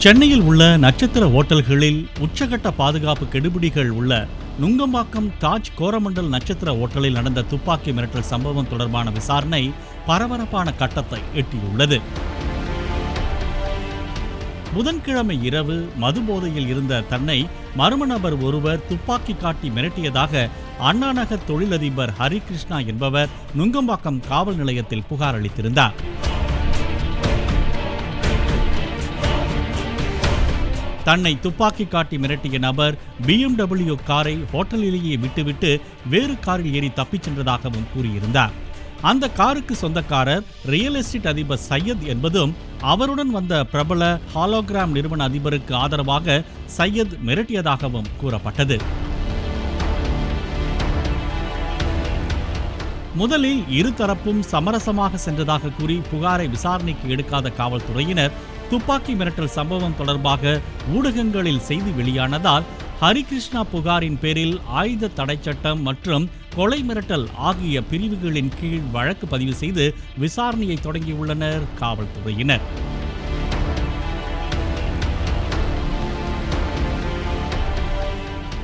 சென்னையில் உள்ள நட்சத்திர ஓட்டல்களில் உச்சகட்ட பாதுகாப்பு கெடுபிடிகள் உள்ள நுங்கம்பாக்கம் தாஜ் கோரமண்டல் நட்சத்திர ஓட்டலில் நடந்த துப்பாக்கி மிரட்டல் சம்பவம் தொடர்பான விசாரணை பரபரப்பான கட்டத்தை எட்டியுள்ளது. புதன்கிழமை இரவு மதுபோதையில் இருந்த தன்னை மர்ம நபர் ஒருவர் துப்பாக்கி காட்டி மிரட்டியதாக அண்ணாநகர் தொழிலதிபர் ஹரிகிருஷ்ணா என்பவர் நுங்கம்பாக்கம் காவல் நிலையத்தில் புகார் அளித்திருந்தார். தன்னை துப்பாக்கி காட்டி மிரட்டிய நபர் BMW காரை ஹோட்டலிலேயே விட்டுவிட்டு வேறு காரில் ஏறி தப்பிச் சென்றதாகவும் கூறியிருந்தார். அந்த காருக்கு சொந்தக்காரர் ரியல் எஸ்டேட் அதிபர் சையத் என்பதும் அவருடன் வந்த பிரபல ஹாலோகிராம் நிறுவன அதிபருக்கு ஆதரவாக சையத் மிரட்டியதாகவும் கூறப்பட்டது. முதலில் இருதரப்பும் சமரசமாக சென்றதாக கூறி புகாரை விசாரணைக்கு எடுக்காத காவல்துறையினர் துப்பாக்கி மிரட்டல் சம்பவம் தொடர்பாக ஊடகங்களில் செய்தி வெளியானதால் ஹரிகிருஷ்ணா புகாரின் பேரில் ஆயுத தடை சட்டம் மற்றும் கொலை மிரட்டல் ஆகிய பிரிவுகளின் கீழ் வழக்கு பதிவு செய்து விசாரணையை தொடங்கியுள்ளனர் காவல்துறையினர்.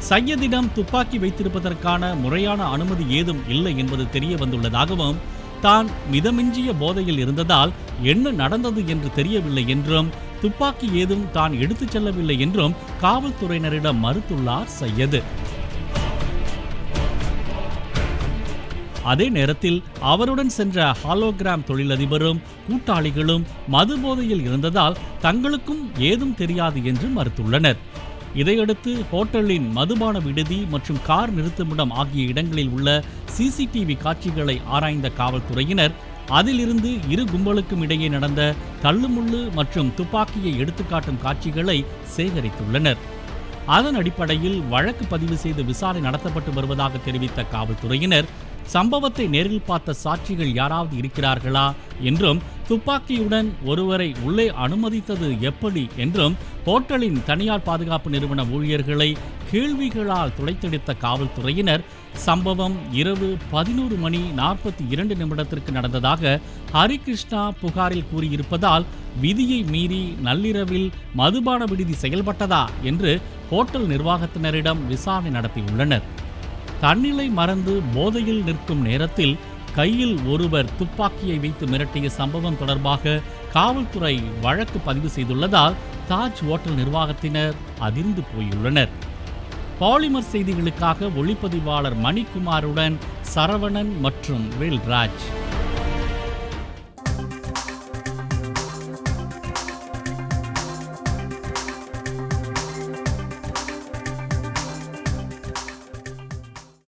சையதிடம் துப்பாக்கி வைத்திருப்பதற்கான முறையான அனுமதி ஏதும் இல்லை என்பது தெரிய வந்துள்ளதாகவும், தான் மிதமிஞ்சிய போதையில் இருந்ததால் என்ன நடந்தது என்று தெரியவில்லை என்றும், துப்பாக்கி ஏதும் தான் எடுத்துச் செல்லவில்லை என்றும் காவல்துறையினரிடம் மறுத்துள்ளார் சையது. அதே நேரத்தில் அவருடன் சென்ற ஹாலோகிராம் தொழிலதிபரும் கூட்டாளிகளும் மது போதையில் இருந்ததால் தங்களுக்கும் ஏதும் தெரியாது என்று மறுத்துள்ளனர். இதையடுத்து ஹோட்டலின் மதுபான விடுதி மற்றும் கார் நிறுத்துமிடம் ஆகிய இடங்களில் உள்ள CCTV காட்சிகளை ஆராய்ந்த காவல்துறையினர் அதிலிருந்து இரு கும்பலுக்கும் இடையே நடந்த தள்ளுமுள்ளு மற்றும் துப்பாக்கியை எடுத்துக்காட்டும் காட்சிகளை சேகரித்துள்ளனர். அதன் அடிப்படையில் வழக்கு பதிவு செய்து விசாரணை நடத்தப்பட்டு வருவதாக தெரிவித்த காவல்துறையினர் சம்பவத்தை நேரில் பார்த்த சாட்சிகள் யாராவது இருக்கிறார்களா என்றும், துப்பாக்கியுடன் ஒருவரை உள்ளே அனுமதித்தது எப்படி என்றும் ஹோட்டலின் தனியார் பாதுகாப்பு நிறுவன ஊழியர்களை கேள்விகளால் துளைத்தெடுத்த காவல்துறையினர் சம்பவம் இரவு 11:42 நடந்ததாக ஹரிகிருஷ்ணா புகாரில் கூறியிருப்பதால் விதியை மீறி நள்ளிரவில் மதுபான விடுதி செயல்பட்டதா என்று ஹோட்டல் நிர்வாகத்தினரிடம் விசாரணை நடத்தியுள்ளனர். தன்னிலை மறந்து போதையில் நிற்கும் நேரத்தில் கையில் ஒருவர் துப்பாக்கியை வைத்து மிரட்டிய சம்பவம் தொடர்பாக காவல்துறை வழக்கு பதிவு செய்துள்ளதால் தாஜ் ஹோட்டல் நிர்வாகத்தினர் அதிர்ந்து போயுள்ளனர். பாலிமர் செய்திகளுக்காக ஒளிப்பதிவாளர் மணிக்குமாருடன் சரவணன் மற்றும் வேல்ராஜ்.